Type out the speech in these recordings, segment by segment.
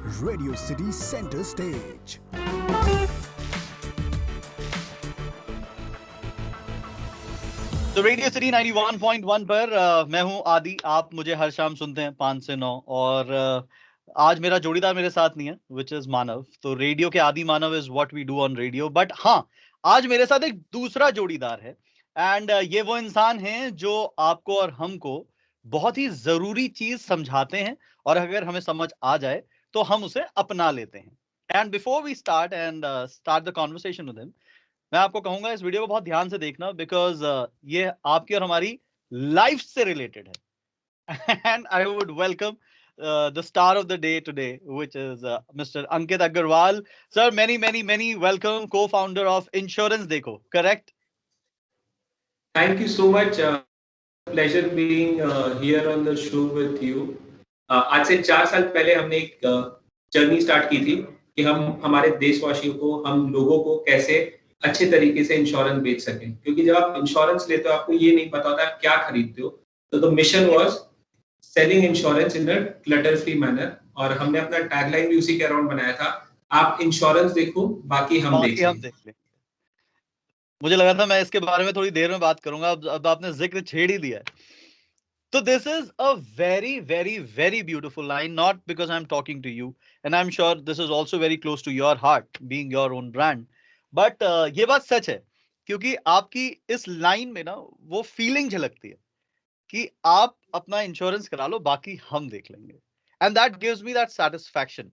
Radio City Center Stage. तो radio city 91.1 पर मैं हूं आदि। आप मुझे हर शाम सुनते हैं 5 से 9 और आज मेरा जोड़ीदार मेरे साथ नहीं है, विच इज मानव। तो रेडियो के आदि मानव is what we do on radio. But हाँ, आज मेरे साथ एक दूसरा जोड़ीदार है एंड ये वो इंसान है जो आपको और हमको बहुत ही जरूरी चीज समझाते हैं और अगर हमें समझ आ जाए तो हम उसे अपना लेते हैं। And before we start the conversation with him, मैं आपको कहूंगा इस वीडियो को बहुत ध्यान से देखना बिकॉज ये आपकी और हमारी लाइफ से रिलेटेड है। And I would welcome the star of the day today which is mister Ankit Agarwal. Sir, many many many welcome, cofounder of insurance Dekho, correct? Thank you so much. Pleasure being here on the show with you. आज से 4 साल पहले हमने एक journey start की थी कि हम हमारे देशवासियों को, हम लोगों को कैसे अच्छे तरीके से इंश्योरेंस बेच सकें, क्योंकि जब आप इंश्योरेंस लेते हो आपको ये नहीं पता होता आप क्या खरीदते हो। तो the mission was selling insurance in a clutter free manner, और हमने अपना टैगलाइन भी उसी के अराउंड बनाया था, आप इंश्योरेंस देखो बाकी हम बाकी हम देखेंगे। देख लें। मुझे लगा था मैं इसके बारे में थोड़ी देर में बात करूंगा, अब आपने जिक्र छेड़ ही दिया है। So this is a very, very, very beautiful line, not because I'm talking to you, and I'm sure this is also very close to your heart, being your own brand. But ये बात सच है क्योंकि आपकी इस line में ना वो feeling झलकती है कि आप अपना इंश्योरेंस करा लो, बाकी हम देख लेंगे। And that gives me that satisfaction.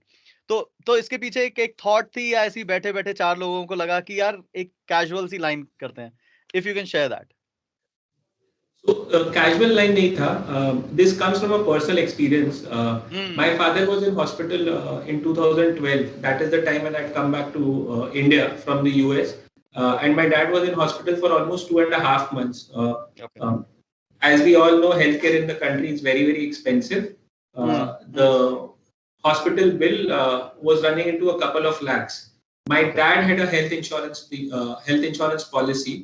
तो इसके पीछे एक एक थॉट थी या ऐसे ही बैठे बैठे चार लोगों को लगा कि यार एक कैजुअल सी लाइन करते हैं? If you can share that. So, casual line nahi tha. This comes from a personal experience. My hmm. father was in hospital in 2012. That is the time when I'd come back to India from the US. And my dad was in hospital for almost 2.5 months. Okay. As we all know, healthcare in the country is very, very expensive. The hospital bill was running into a couple of lakhs. My dad had a health insurance policy,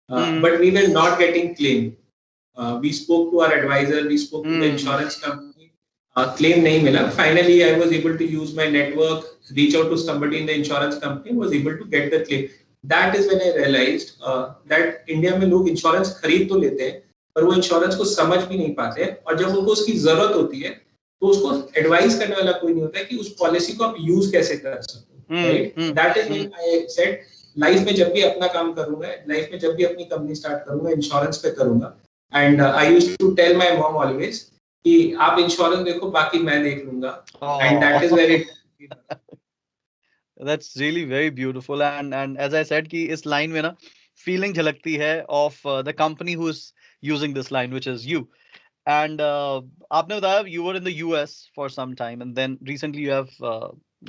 but we were not getting claim. We spoke to our advisor, we spoke to the insurance company, claim nahi mila. Finally, I was able to use my network, reach out to somebody in the insurance company, was able to get the claim. That is when I realized that India में लोग insurance खरीद तो लेते हैं, पर वो insurance को समझ भी नहीं पाते हैं, और जब उनको उसकी जरूरत होती है, तो उसको advise करने वाला कोई नहीं होता है कि उस policy को आप use कैसे कर सकते हो, right? That is when I said, life में जब भी अपना काम करूंगा, लाइफ में जब भी अपनी कंपनी स्टार्ट करूंगा, इंश्योरेंस पे करूंगा। And I used to tell my mom always कि आप इंश्योरेंस देखो बाकी मैं देख लूंगा। And that is where it That's really very beautiful and as I said कि इस लाइन में ना फीलिंग झलकती है of the company who is using this line, which is you. And आपने बताया you were in the US for some time and then recently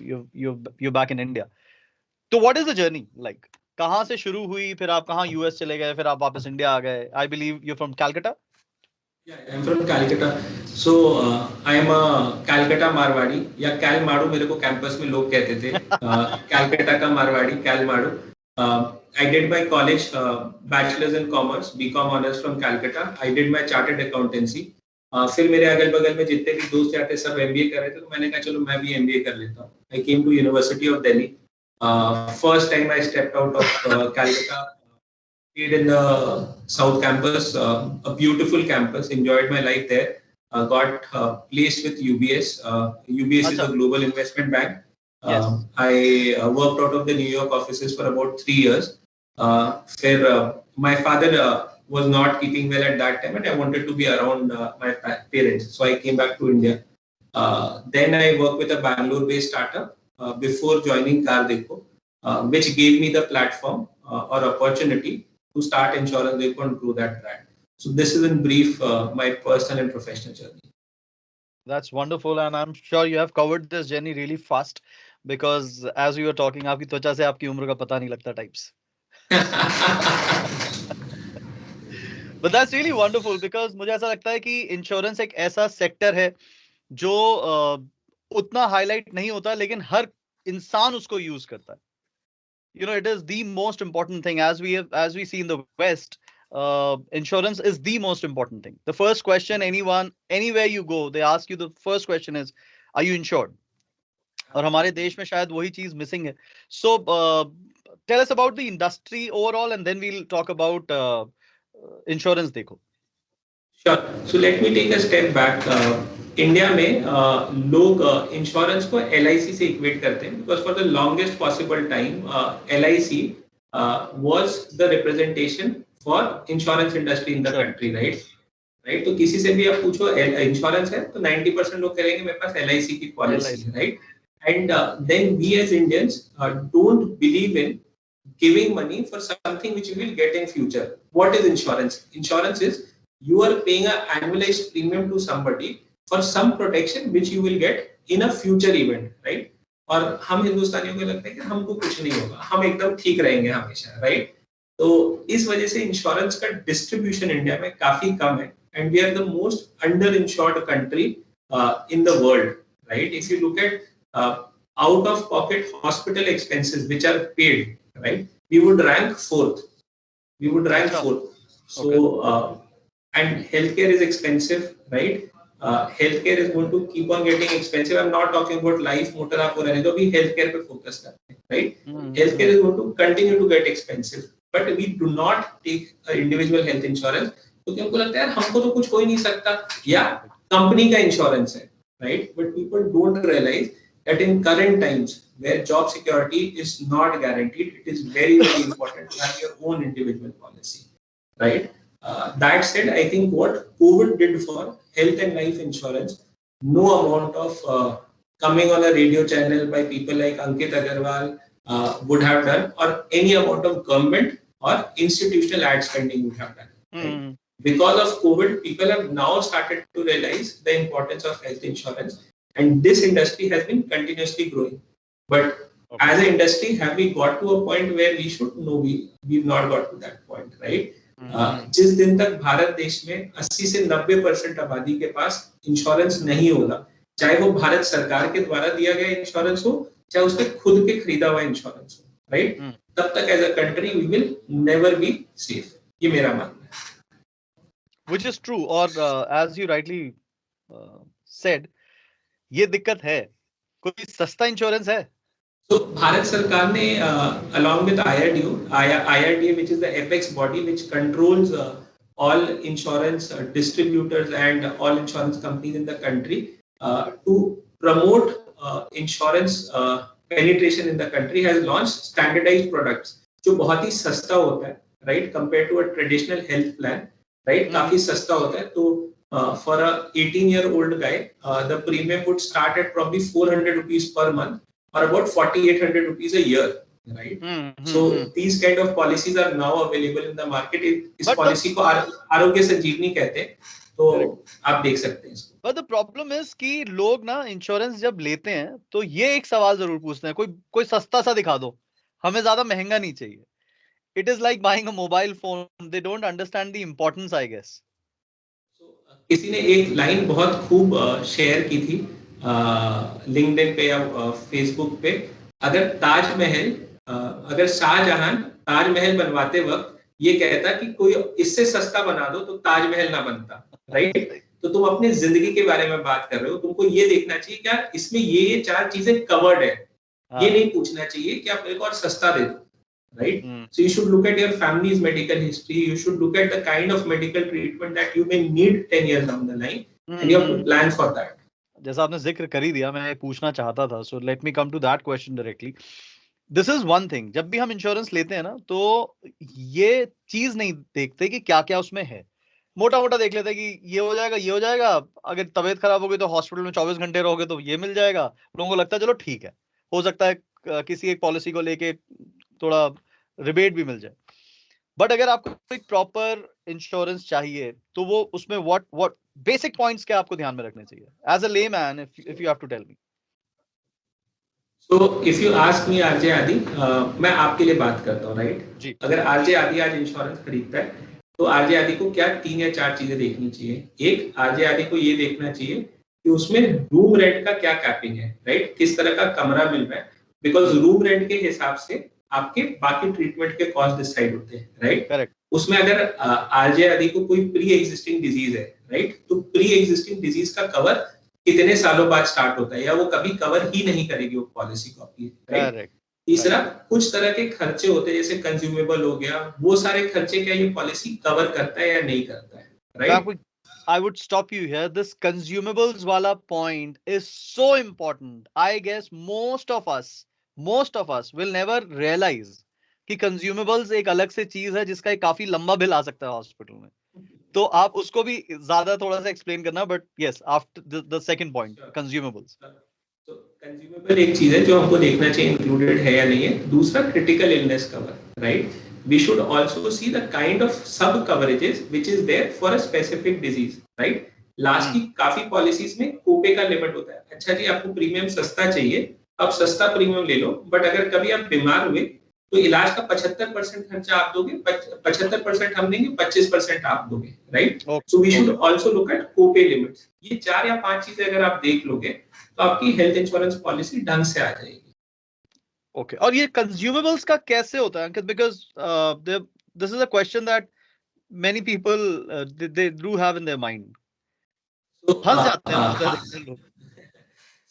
you're back in India. तो what is the journey like? कहाँ से शुरू हुई, फिर आप कहाँ US चले गए, फिर आप वापस इंडिया आ गए? I believe you're from Calcutta. Yeah, I'm from Calcutta. So I am a Calcutta Marwadi या कैल माड़ू मेरे को कैंपस में लोग कहते थे। Calcutta का मारवाड़ी कैल माड़ू। I did my college bachelor's in commerce, BCom honors from Calcutta. I did my chartered accountancy. फिर मेरे अगल बगल में जितने भी दोस्त थे सब MBA कर रहे थे, तो मैंने कहा चलो मैं भी MBA कर लेता हूँ। I came to University of Delhi. First time I stepped out of Calcutta. Stayed in the South Campus, a beautiful campus. Enjoyed my life there. Got placed with UBS. UBS is a अच्छा। global investment bank. Yes. I worked out of the New York offices for about 3 years. My father was not keeping well at that time, and I wanted to be around my parents, so I came back to India. Then I worked with a Bangalore-based startup before joining Cardeco, which gave me the platform or opportunity to start Insurance Deco and grow that brand. So this is in brief my personal and professional journey. That's wonderful, and I'm sure you have covered this journey really fast because as we were talking, आपकी त्वचा से आपकी उम्र का पता नहीं लगता types. But that's really wonderful because मुझे ऐसा लगता है कि इंश्योरेंस एक ऐसा सेक्टर है जो उतना हाईलाइट नहीं होता, लेकिन हर इंसान उसको यूज करता है. You know, it is the most important thing as we see in the West. Insurance is the most important thing. The first question, anyone, anywhere you go, they ask you, the first question is, are you insured? और हमारे देश में शायद वही चीज missing है. So tell us about the industry overall and then we will talk about insurance. Dekho. Sure. So let me take a step back. India में लोग इंश्योरेंस को LIC से इक्वेट करते हैं because for the longest possible time LIC was the representation for insurance industry in the country, right? तो किसी से भी आप पूछो इंश्योरेंस है तो 90% लोग कहेंगे मेरे पास LIC की पॉलिसी है, right? And then we as Indians don't believe in giving money for something which you will get in future. What is insurance? Insurance is you are paying an annualized premium to somebody for some protection which you will get in a future event, right? और हम हिंदुस्तानियों को लगता है कि हमको कुछ नहीं होगा, हम एकदम ठीक रहेंगे हमेशा, राइट? तो इस वजह से इंश्योरेंस का डिस्ट्रीब्यूशन इंडिया में काफी कम है and we are the most underinsured country in the world, right? If you look at out of pocket hospital expenses which are paid, right, we would rank fourth. So and healthcare is expensive, right? Healthcare is going to keep on getting expensive. I'm not talking about life, motor aapko rehne do, abhi healthcare pe focus karte hain, right? Healthcare is going to continue to get expensive, but we do not take individual health insurance क्योंकि हमको लगता है यार हमको तो कुछ हो ही नहीं सकता, या कंपनी का इंश्योरेंस है, right? But people don't realize that in current times where job security is not guaranteed, it is very, very important to have your own individual policy, right? That said, I think what COVID did for health and life insurance, no amount of coming on a radio channel by people like Ankit Agarwal would have done, or any amount of government or institutional ad spending would have done. Right? Because of COVID, people have now started to realize the importance of health insurance. And this industry has been continuously growing. But as an industry, have we got to a point where we should? No, we've not got to that point, right? जिस दिन तक भारत देश में 80 से 90% आबादी के पास insurance नहीं होगा, चाहे वो भारत सरकार के द्वारा दिया गया इंश्योरेंस हो, चाहे उसके खुद के खरीदा हुआ इंश्योरेंस हो, राइट? तब तक as a country we will never be safe. ये मेरा मानना है. Which is true. और as you rightly said, ये दिक्कत है. कोई सस्ता इंश्योरेंस है? तो भारत सरकार ने along with IRDA, which is the apex body which controls all insurance distributors and all insurance companies in the country, to promote insurance penetration in the country, has launched standardized products जो बहुत ही सस्ता होता है, right, compared to a traditional health plan, right? काफी सस्ता होता है. तो for a 18-year-old guy, the premium would start at probably 400 rupees per month or about 4,800 rupees a year, right? So these kind of policies are now available in the market. इस policy को आरोग्य संजीवनी कहते हैं, तो आप देख सकते हैं इसको. But the problem is कि लोग ना इंश्योरेंस जब लेते हैं तो ये एक सवाल जरूर पूछते हैं, कोई सस्ता सा दिखा दो, हमें ज्यादा महंगा नहीं चाहिए. It is like buying a mobile phone. They don't understand the importance, I guess. किसी ने एक लाइन बहुत खूब शेयर की थी लिंक्डइन पे या फेसबुक पे, अगर शाहजहां ताजमहल बनवाते वक्त ये कहता कि कोई इससे सस्ता बना दो तो ताजमहल ना बनता, राइट? तो तुम अपनी जिंदगी के बारे में बात कर रहे हो, तुमको ये देखना चाहिए क्या इसमें ये 4 चीजें कवर्ड है. ये नहीं पूछना चाहिए कि आप मेरे को और सस्ता दे दो, right? So you should look at your family's medical history. You should look at the kind of medical treatment that you may need 10 years down the line, and you have to plan for that. जैसा आपने जिक्र कर ही दिया, मैं पूछना चाहता था. So let me come to that question directly. This is one thing. जब भी हम इंश्योरेंस लेते हैं ना, तो ये चीज नहीं देखते कि क्या क्या उसमें है. मोटा मोटा देख लेते हैं कि ये हो जाएगा, अगर तबीयत खराब हो गई तो हॉस्पिटल में 24 घंटे रहोगे तो ये मिल जाएगा. लोगों को लगता है चलो ठीक है, हो सकता है किसी एक पॉलिसी को लेके थोड़ा रिबेट भी मिल जाए. बट अगर आपको एक प्रॉपर इंश्योरेंस चाहिए तो वो उसमें व्हाट बेसिक पॉइंट्स क्या आपको ध्यान में रखने चाहिए as a layman, if you have to tell me? So if you ask me RJ Aadi, मैं आपके लिए बात करता हूँ, राइट? अगर आरजे आदि आज इंश्योरेंस खरीदता है तो आरजे आदि को क्या 3 या 4 चीजें देखनी चाहिए. एक, आरजे आदि को ये देखना चाहिए कि उसमें रूम रेंट का क्या कैपिंग है, राइट? किस तरह का कमरा मिल रहा है, बिकॉज रूम रेंट के हिसाब से आपके बाकी ट्रीटमेंट के कॉस्ट डिसाइड होते हैं, राइट? करेक्ट. उसमें अगर आरजे आदि को कोई प्री एग्जिस्टिंग डिजीज है, राइट, तो प्री एग्जिस्टिंग डिजीज का कवर कितने सालों बाद स्टार्ट होता है, या वो कभी कवर ही नहीं करेगी वो पॉलिसी को आपकी, राइट। तीसरा, कुछ तरह के खर्चे होते हैं जैसे कंज्यूमेबल हो गया, वो सारे खर्चे क्या ये पॉलिसी कवर करता है या नहीं करता है, right. I would stop you here. This consumables wala point is so important. I guess most of us will never realize कि consumables एक अलग से चीज है जिसका एक काफी लंबा बिल आ सकता है हॉस्पिटल में. तो आप उसको भी ज्यादा थोड़ा सा एक्सप्लेन करना, but yes, after the second point, consumables. तो कंज्यूमेबल एक चीज है जो हमको देखना चाहिए इंक्लूडेड है या नहीं है. दूसरा, critical illness cover, right. We should also see the kind of sub coverages which is there for a specific disease, right? Last की काफी पॉलिसीज में कोपे का लिमिट होता है. अच्छा जी, आपको प्रीमियम सस्ता चाहिए, आप सस्ता प्रीमियम ले लो, बट अगर कभी आप बीमार हुए तो इलाज का 75% खर्चा आप दोगे, 75% हम देंगे, 25% आप दोगे, right. So we should also look at copay limits. ये 4 या 5 चीजें अगर आप देख लोगे तो आपकी हेल्थ इंश्योरेंस पॉलिसी ढंग से आ जाएगी. ओके, और ये कंज्यूमेबल्स का कैसे होता है Ankit? Because this is a question that many people they do have in their mind. फंस जाते हैं लोग.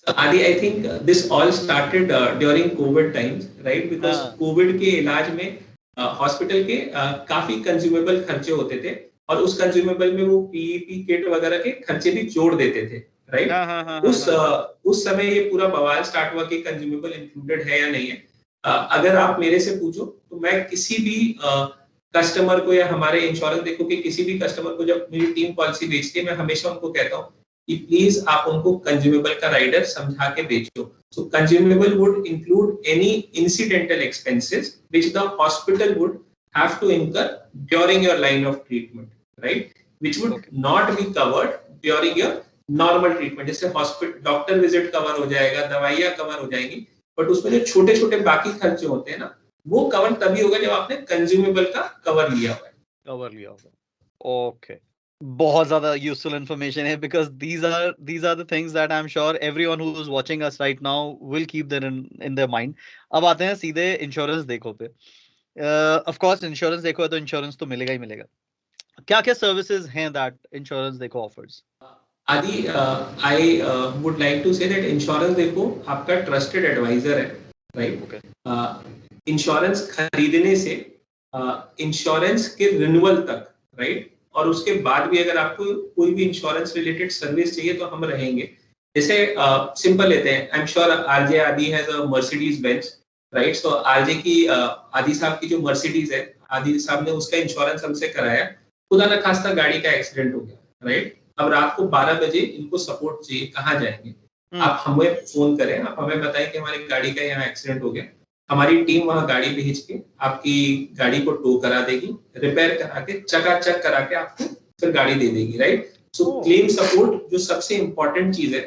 Adi, I think this all started during COVID times, right? Because COVID के इलाज में हॉस्पिटल के काफी कंज्यूमेबल खर्चे होते थे, और उस कंज्यूमेबल में वो पीईपी किट वगैरह के खर्चे भी जोड़ देते थे, राइट. उस समय ये पूरा बवाल स्टार्ट हुआ कि कंज्यूमेबल इंक्लूडेड है या नहीं है. अगर आप मेरे से पूछो तो मैं किसी भी कस्टमर को, या हमारे इंश्योरेंस देखो कि किसी भी कस्टमर को जब मेरी टीम पॉलिसी बेचती है, मैं हमेशा उनको कहता हूँ कि प्लीज आप उनको कंज्यूमेबल का राइडर समझा के बेचो. So consumable would include any incidental expenses which the hospital would have to incur during your line of treatment, right, which would not be covered during your normal treatment. जैसे hospital doctor visit cover हो जाएगा, दवाइयां cover हो जाएंगी, but उसमें जो छोटे छोटे बाकी खर्चे होते हैं ना, वो कवर तभी होगा जब आपने कंज्यूमेबल का कवर लिया होगा. ओके, बहुत ज्यादा यूजफुल इंफॉर्मेशन है, because these are the things that I'm sure everyone who is watching us right now will keep that in their mind. अब आते हैं सीधे इंश्योरेंस देखो पे. ऑफ कोर्स इंश्योरेंस देखो है तो इंश्योरेंस तो मिलेगा ही मिलेगा. क्या क्या सर्विसेज हैं that insurance Dekho offers? Aadi, I would like to say that insurance Dekho आपका ट्रस्टेड एडवाइजर है, राइट. इंश्योरेंस खरीदने से इंश्योरेंस के रिन्यूअल तक, राइट, और उसके बाद भी अगर आपको कोई भी इंश्योरेंस रिलेटेड सर्विस चाहिए तो हम रहेंगे. जैसे सिंपल लेते हैं, आई एम श्योर आरजे आदि has a Mercedes Benz, right. So RJ की आदि साहब की जो मर्सिडीज है, आदि साहब ने उसका इंश्योरेंस हमसे कराया. खुदा न खास्ता गाड़ी का एक्सीडेंट हो गया, राइट. अब रात को 12 बजे इनको सपोर्ट चाहिए, कहाँ जाएंगे? आप हमें फोन करें, आप हमें बताएं कि हमारी गाड़ी का यहाँ एक्सीडेंट हो गया. हमारी टीम वहां गाड़ी भेज के आपकी गाड़ी को टो करा देगी, रिपेयर करा के चकाचक करा के आपको फिर गाड़ी दे देगी, राइट. सो क्लेम सपोर्ट जो सबसे इंपॉर्टेंट चीज है,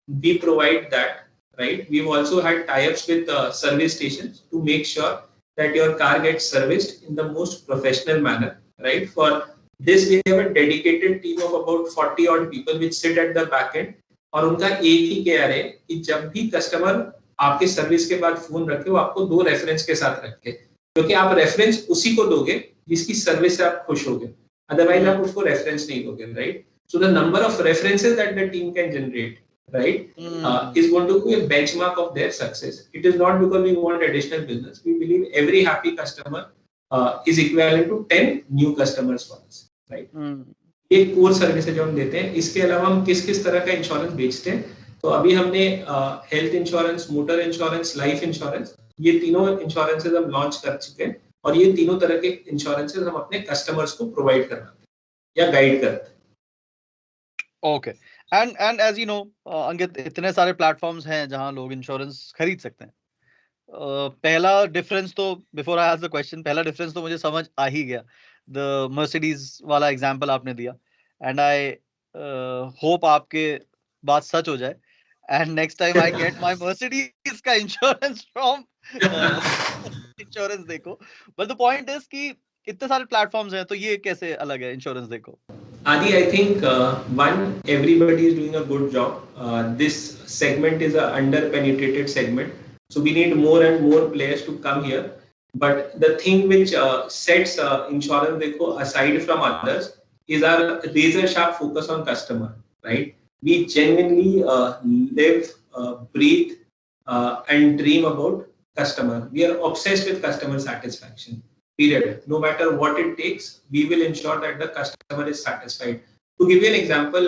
we provide that, right. We have also had tie ups with service stations to make sure that your car gets serviced in the most professional manner, right. For this we have a dedicated team of about 40 odd people which sit at the back end, और उनका एक ही care है कि जब भी customer आपके service के बाद फोन रखे, वो आपको 2 रेफरेंस के साथ रखे, क्योंकि आप रेफरेंस उसी को दोगे जिसकी सर्विस से आप खुश होगे, अदरवाइज आप उसको रेफरेंस नहीं दोगे, right. So the number of references that the team can generate, right, is going to be a benchmark of their success. It is not because we want additional business. We believe every happy customer is equivalent to 10 new customers for us, right. ये core service है जो हम देते हैं. इसके अलावा हम किस किस तरह का इंश्योरेंस बेचते हैं, तो अभी हमने health insurance, motor insurance, life insurance, ये तीनों इंश्योरेंसेस हम लॉन्च कर चुके हैं, और ये तीनों तरह के इंश्योरेंसेस हम अपने कस्टमर्स को प्रोवाइड करवाते हैं या गाइड करते हैं. Okay, and as you know Ankit, इतने सारे प्लेटफॉर्म्स हैं जहां लोग इंश्योरेंस खरीद सकते हैं. पहला डिफरेंस तो, before I ask the question, पहला डिफरेंस तो मुझे समझ आ ही गया. द मर्सिडीज वाला एग्जांपल आपने दिया, एंड आई होप आपके बात सच हो जाए, and next time I get my Mercedes का इंश्योरेंस फ्रॉम इंश्योरेंस देखो. बट द पॉइंट इज कि इतने सारे प्लेटफॉर्म्स हैं, तो ये कैसे अलग है इंश्योरेंस देखो? Adi, I think one, everybody is doing a good job. This segment is a under-penetrated segment, so we need more and more players to come here. But the thing which sets insurance देखो aside from others is our razor-sharp focus on customer, right? We genuinely live, breathe, and dream about customer. We are obsessed with customer satisfaction. Period. No matter what it takes, we will ensure that the customer is satisfied. To give you an example,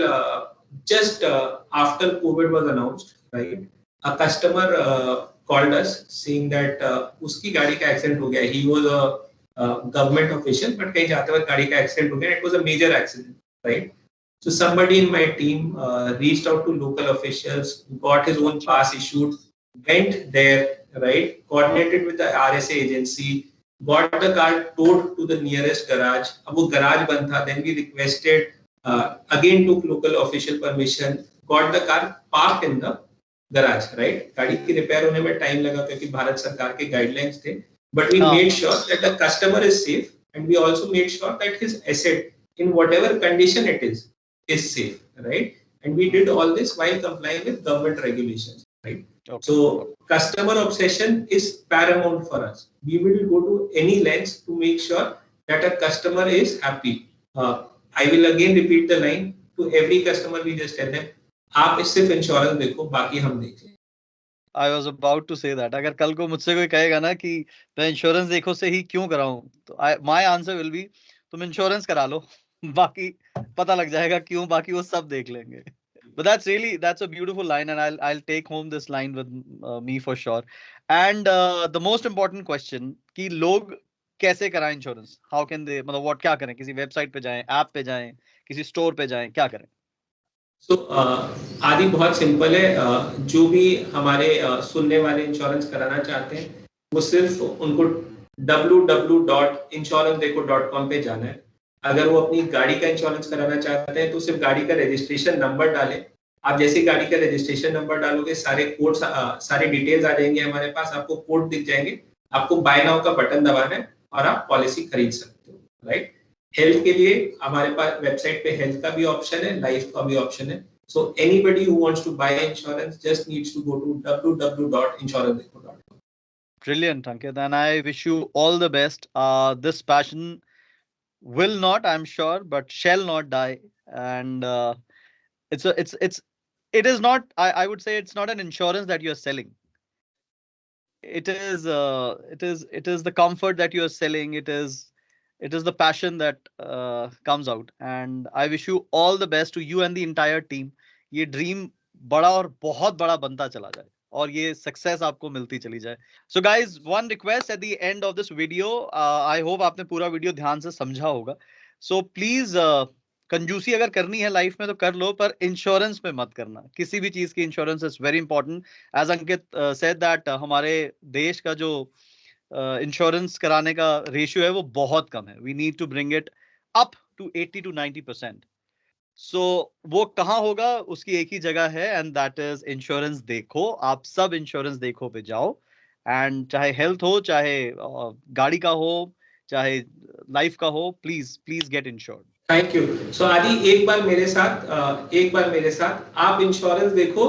just after COVID was announced, right? A customer called us saying that uski gaadi ka accident ho gaya. He was a government official, but kahin jaate waqt gaadi ka accident ho gaya. It was a major accident, right? So somebody in my team reached out to local officials, got his own pass issued, went there, right? Coordinated with the RSA agency, got the car towed to the nearest garage. अब वो garage बंद था. Then we requested, again took local official permission, got the car parked in the garage, right? गाड़ी की repair होने में time लगा क्योंकि भारत सरकार के गाइडलाइंस थे. But we made sure that the customer is safe, and we also made sure that his asset, in whatever condition it is safe, right? And we did all this while complying with government regulations, right? Okay. So customer obsession is paramount for us. We will go to any lengths to make sure that a customer is happy. I will again repeat the line to every customer. We just tell them, आप सिर्फ insurance देखो, बाकी हम देख लेंगे. I was about to say that. अगर कल को मुझसे कोई कहेगा ना कि मैं इंश्योरेंस देखो से ही क्यों कराऊं, तो my answer will be, तुम इंश्योरेंस करा लो, बाकी पता लग जाएगा क्यों, बाकी वो सब देख लेंगे. But that's a beautiful line, and I'll take home this line with me for sure. And the most important question कि लोग कैसे कराएं इंश्योरेंस? How can they, मतलब what क्या करें? किसी वेबसाइट पे जाएं, ऐप पे जाएं, किसी स्टोर पे जाएं, क्या करें? So, आदि बहुत सिंपल है. जो भी हमारे सुनने वाले इंश्योरेंस कराना चाहते हैं, वो सिर्फ उनको www.insurancedeko.com पे जाना है. अगर वो अपनी गाड़ी का इंश्योरेंस कराना चाहते हैं तो सिर्फ गाड़ी का रजिस्ट्रेशन नंबर डालें. आप जैसे गाड़ी का रजिस्ट्रेशन नंबर डालोगे, सारे कोड, सारे डिटेल्स आ जाएंगे हमारे पास. आपको कोड दिख जाएंगे. आपको बाय नाउ का बटन दबाना है और आप पॉलिसी खरीद सकते हो, राइट? हेल्थ के लिए हमारे पास वेबसाइट पे हेल्थ का भी ऑप्शन है, लाइफ का भी ऑप्शन है. So anybody who wants to buy insurance just needs to go to www.insurancedeko.com. Brilliant, Ankit, and I wish you all the best. This passion will not, I'm sure, but shall not die. And it is not. I would say it's not an insurance that you are selling. It is the comfort that you are selling. It is the passion that comes out. And I wish you all the best to you and the entire team. ये dream बड़ा और बहुत बड़ा बनता चला जाए और ये सक्सेस आपको मिलती चली जाए. So guys, one request at the end of this video. I hope आपने पूरा वीडियो ध्यान से समझा होगा. सो प्लीज, कंजूसी अगर करनी है लाइफ में तो कर लो, पर इंश्योरेंस पे मत करना. किसी भी चीज की insurance is very important. As Ankit said that हमारे देश का जो इंश्योरेंस कराने का रेशियो है वो बहुत कम है. We need to bring it up to 80 to 90%. So वो कहाँ होगा? उसकी एक ही जगह है, एंड दैट इज इंश्योरेंस देखो. आप सब इंश्योरेंस देखो पे जाओ, एंड चाहे हेल्थ हो, चाहे गाड़ी का हो, चाहे लाइफ का हो, please get insured. Thank you. So Aadi, एक बार मेरे साथ आप इंश्योरेंस देखो,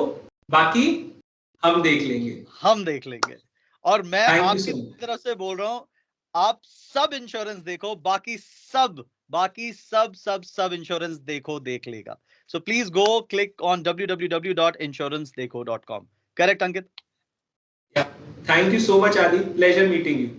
बाकी हम देख लेंगे. और मैं आपकी तरफ से बोल रहा हूँ, आप सब इंश्योरेंस देखो, बाकी सब इंश्योरेंस देख लेगा. So please go click on www.insurancedeko.com. Correct Ankit? Thank you so much, Adi. Pleasure meeting you.